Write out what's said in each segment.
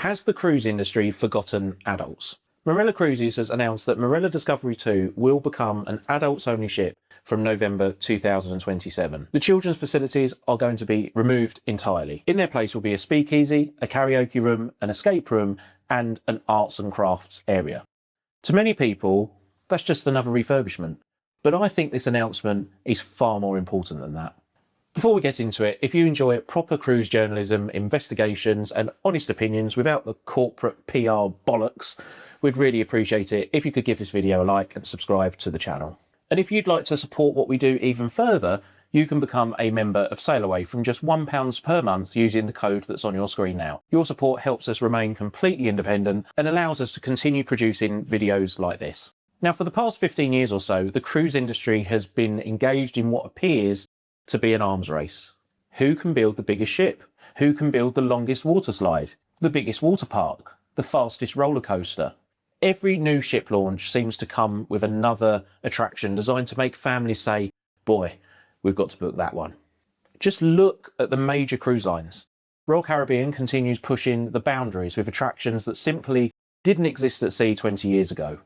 Has the cruise industry forgotten adults? Marella Cruises has announced that Marella Discovery 2 will become an adults-only ship from November 2027. The children's facilities are going to be removed entirely. In their place will be a speakeasy, a karaoke room, an escape room, and an arts and crafts area. To many people, that's just another refurbishment, but I think this announcement is far more important than that. Before we get into it, if you enjoy proper cruise journalism, investigations and honest opinions without the corporate PR bollocks, we'd really appreciate it if you could give this video a like and subscribe to the channel. And if you'd like to support what we do even further, you can become a member of Sail Away from just £1 per month using the code that's on your screen now. Your support helps us remain completely independent and allows us to continue producing videos like this. Now, for the past 15 years or so, the cruise industry has been engaged in what appears to be an arms race. Who can build the biggest ship? Who can build the longest water slide? The biggest water park? The fastest roller coaster? Every new ship launch seems to come with another attraction designed to make families say, boy, we've got to book that one. Just look at the major cruise lines. Royal Caribbean continues pushing the boundaries with attractions that simply didn't exist at sea 20 years ago.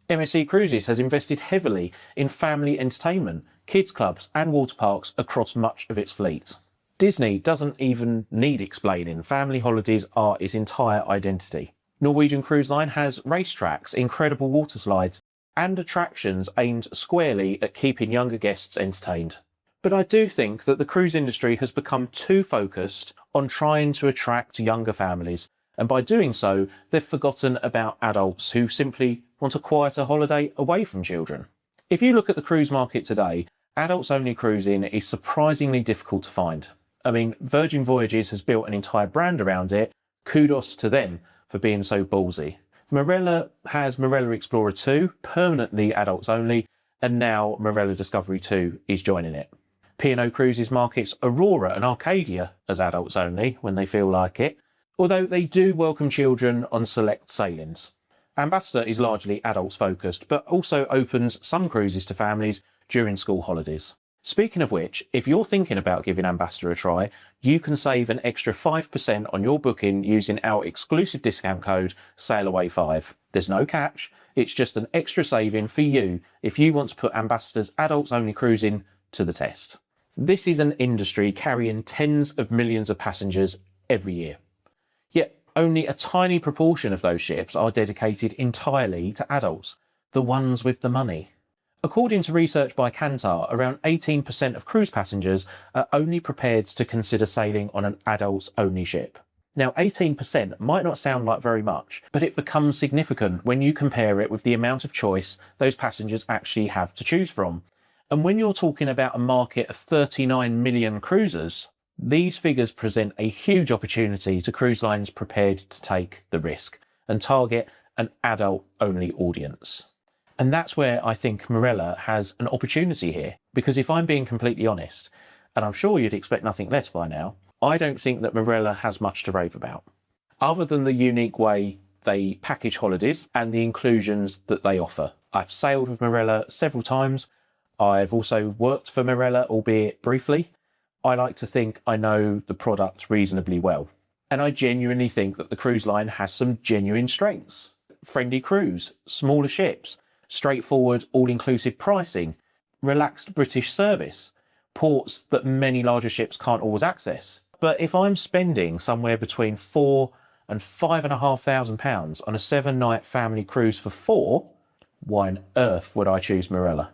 MSC Cruises has invested heavily in family entertainment, kids clubs and water parks across much of its fleet. Disney doesn't even need explaining. Family holidays are its entire identity. Norwegian Cruise Line has racetracks, incredible water slides and attractions aimed squarely at keeping younger guests entertained. But I do think that the cruise industry has become too focused on trying to attract younger families, and by doing so, they've forgotten about adults who simply want a quieter holiday away from children. If you look at the cruise market today, adults-only cruising is surprisingly difficult to find. I mean, Virgin Voyages has built an entire brand around it. Kudos to them for being so ballsy. Marella has Marella Explorer 2, permanently adults only, and now Marella Discovery 2 is joining it. P&O Cruises markets Aurora and Arcadia as adults only when they feel like it, although they do welcome children on select sailings. Ambassador is largely adults focused, but also opens some cruises to families during school holidays. Speaking of which, if you're thinking about giving Ambassador a try, you can save an extra 5% on your booking using our exclusive discount code SAILAWAY5. There's no catch, it's just an extra saving for you if you want to put Ambassador's adults only cruising to the test. This is an industry carrying tens of millions of passengers every year. Yet only a tiny proportion of those ships are dedicated entirely to adults, the ones with the money. According to research by Kantar, around 18% of cruise passengers are only prepared to consider sailing on an adults-only ship. Now, 18% might not sound like very much, but it becomes significant when you compare it with the amount of choice those passengers actually have to choose from. And when you're talking about a market of 39 million cruisers, these figures present a huge opportunity to cruise lines prepared to take the risk and target an adult-only audience. And that's where I think Marella has an opportunity here, because if I'm being completely honest, and I'm sure you'd expect nothing less by now, I don't think that Marella has much to rave about, other than the unique way they package holidays and the inclusions that they offer. I've sailed with Marella several times. I've also worked for Marella, albeit briefly. I like to think I know the product reasonably well. And I genuinely think that the cruise line has some genuine strengths. Friendly crews, smaller ships, straightforward all-inclusive pricing, relaxed British service, ports that many larger ships can't always access. But if I'm spending somewhere between £4,000 and £5,500 on a 7-night family cruise for 4, why on earth would I choose Marella?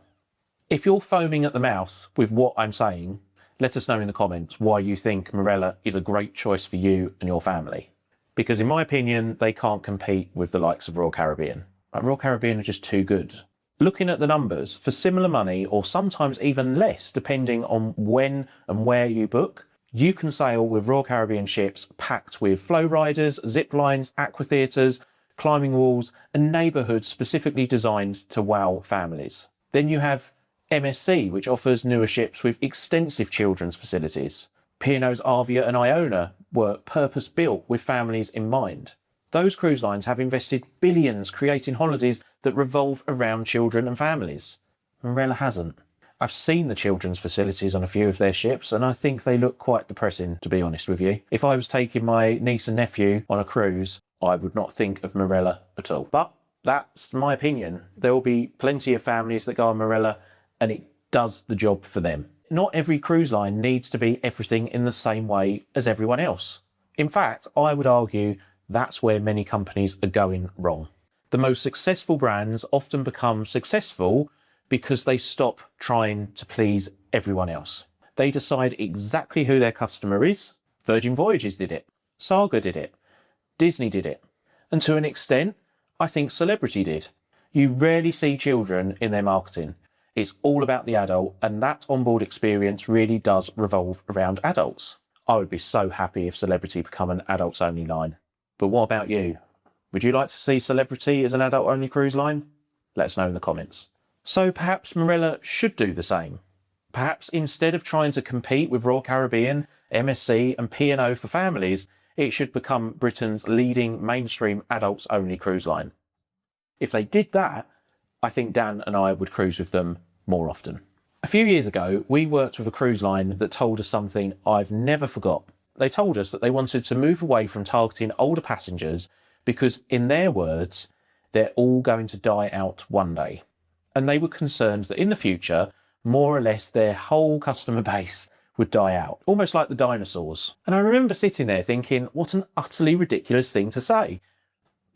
If you're foaming at the mouth with what I'm saying, let us know in the comments why you think Marella is a great choice for you and your family. Because in my opinion, they can't compete with the likes of Royal Caribbean. Royal Caribbean are just too good. Looking at the numbers, for similar money, or sometimes even less, depending on when and where you book, you can sail with Royal Caribbean ships packed with flow riders, zip lines, aqua theatres, climbing walls, and neighbourhoods specifically designed to wow families. Then you have MSC, which offers newer ships with extensive children's facilities. P&O's Avia and Iona were purpose-built with families in mind. Those cruise lines have invested billions creating holidays that revolve around children and families. Marella hasn't. I've seen the children's facilities on a few of their ships, and I think they look quite depressing, to be honest with you. If I was taking my niece and nephew on a cruise, I would not think of Marella at all. But that's my opinion. There will be plenty of families that go on Marella, and it does the job for them. Not every cruise line needs to be everything in the same way as everyone else. In fact, I would argue that's where many companies are going wrong. The most successful brands often become successful because they stop trying to please everyone else. They decide exactly who their customer is. Virgin Voyages did it. Saga did it. Disney did it. And to an extent, I think Celebrity did. You rarely see children in their marketing. It's all about the adult, and that onboard experience really does revolve around adults. I would be so happy if Celebrity become an adults only line. But what about you? Would you like to see Celebrity as an adult only cruise line? Let us know in the comments. So perhaps Marella should do the same. Perhaps instead of trying to compete with Royal Caribbean, MSC and P&O for families, it should become Britain's leading mainstream adults only cruise line. If they did that, I think Dan and I would cruise with them more often. A few years ago, we worked with a cruise line that told us something I've never forgot. They told us that they wanted to move away from targeting older passengers because, in their words, they're all going to die out one day. And they were concerned that in the future, more or less their whole customer base would die out, almost like the dinosaurs. And I remember sitting there thinking, what an utterly ridiculous thing to say.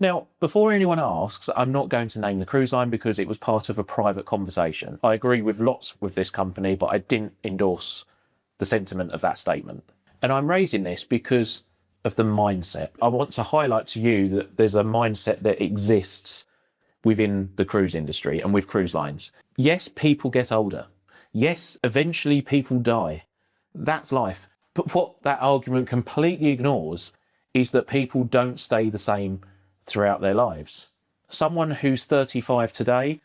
Now, before anyone asks, I'm not going to name the cruise line because it was part of a private conversation. I agree with lots with this company, but I didn't endorse the sentiment of that statement. And I'm raising this because of the mindset. I want to highlight to you that there's a mindset that exists within the cruise industry and with cruise lines. Yes, people get older. Yes, eventually people die. That's life. But what that argument completely ignores is that people don't stay the same throughout their lives. Someone who's 35 today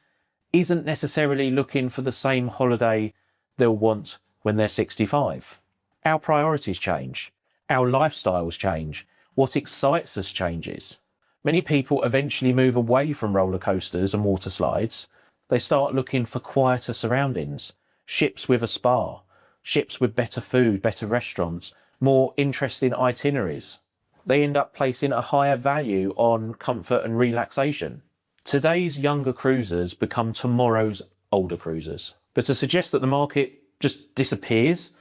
isn't necessarily looking for the same holiday they'll want when they're 65. Our priorities change. Our lifestyles change. What excites us changes. Many people eventually move away from roller coasters and water slides. They start looking for quieter surroundings, ships with a spa, ships with better food, better restaurants, more interesting itineraries. They end up placing a higher value on comfort and relaxation. Today's younger cruisers become tomorrow's older cruisers. But to suggest that the market just disappears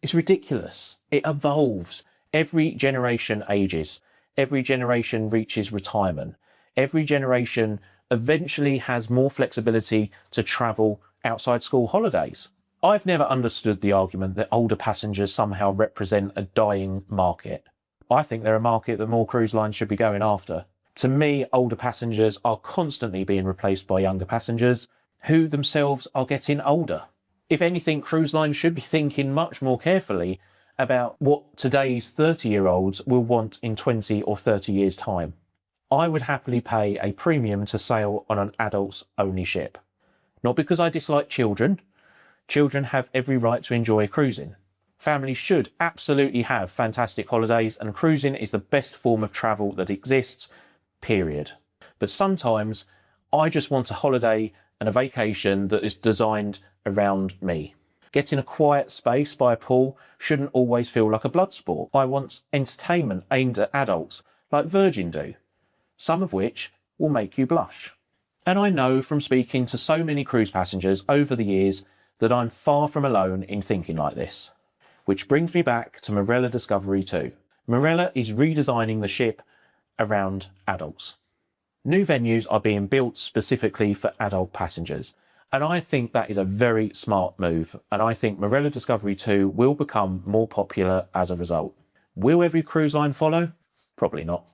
is ridiculous. It evolves. Every generation ages. Every generation reaches retirement. Every generation eventually has more flexibility to travel outside school holidays. I've never understood the argument that older passengers somehow represent a dying market. I think they're a market that more cruise lines should be going after. To me, older passengers are constantly being replaced by younger passengers who themselves are getting older. If anything, cruise lines should be thinking much more carefully about what today's 30-year-olds will want in 20 or 30 years' time. I would happily pay a premium to sail on an adults-only ship. Not because I dislike children. Children have every right to enjoy cruising. Families should absolutely have fantastic holidays, and cruising is the best form of travel that exists, period. But sometimes I just want a holiday and a vacation that is designed around me. Getting a quiet space by a pool shouldn't always feel like a blood sport. I want entertainment aimed at adults, like Virgin do, some of which will make you blush. And I know from speaking to so many cruise passengers over the years that I'm far from alone in thinking like this. Which brings me back to Marella Discovery 2. Marella is redesigning the ship around adults. New venues are being built specifically for adult passengers. And I think that is a very smart move, and I think Marella Discovery 2 will become more popular as a result. Will every cruise line follow? Probably not.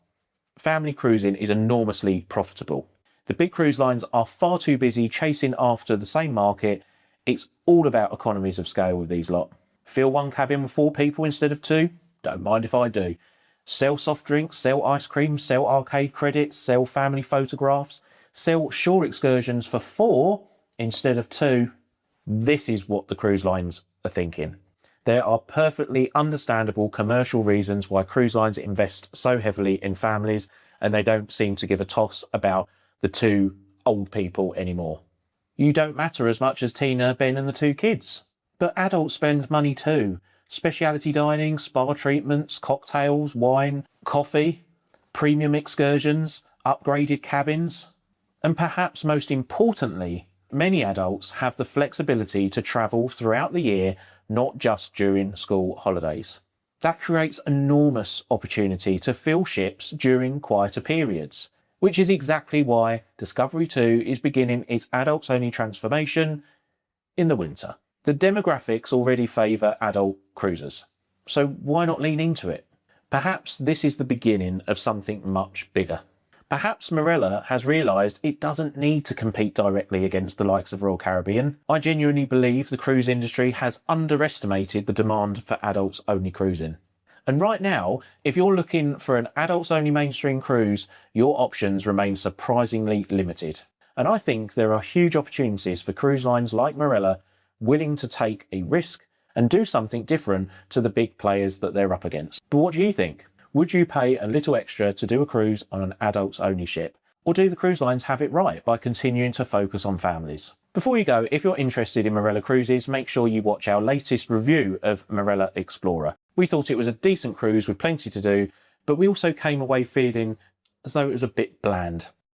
Family cruising is enormously profitable. The big cruise lines are far too busy chasing after the same market. It's all about economies of scale with these lot. Fill one cabin with 4 people instead of 2? Don't mind if I do. Sell soft drinks, sell ice cream, sell arcade credits, sell family photographs, sell shore excursions for 4 instead of 2. This is what the cruise lines are thinking. There are perfectly understandable commercial reasons why cruise lines invest so heavily in families, and they don't seem to give a toss about the 2 old people anymore. You don't matter as much as Tina, Ben and the 2 kids. But adults spend money too. Specialty dining, spa treatments, cocktails, wine, coffee, premium excursions, upgraded cabins. And perhaps most importantly, many adults have the flexibility to travel throughout the year, not just during school holidays. That creates enormous opportunity to fill ships during quieter periods, which is exactly why Discovery 2 is beginning its adults-only transformation in the winter. The demographics already favour adult cruisers, so why not lean into it? Perhaps this is the beginning of something much bigger. Perhaps Marella has realised it doesn't need to compete directly against the likes of Royal Caribbean. I genuinely believe the cruise industry has underestimated the demand for adults-only cruising. And right now, if you're looking for an adults-only mainstream cruise, your options remain surprisingly limited. And I think there are huge opportunities for cruise lines like Marella willing to take a risk and do something different to the big players that they're up against. But what do you think? Would you pay a little extra to do a cruise on an adults-only ship? Or do the cruise lines have it right by continuing to focus on families? Before you go, if you're interested in Marella Cruises, make sure you watch our latest review of Marella Explorer. We thought it was a decent cruise with plenty to do, but we also came away feeling as though it was a bit bland.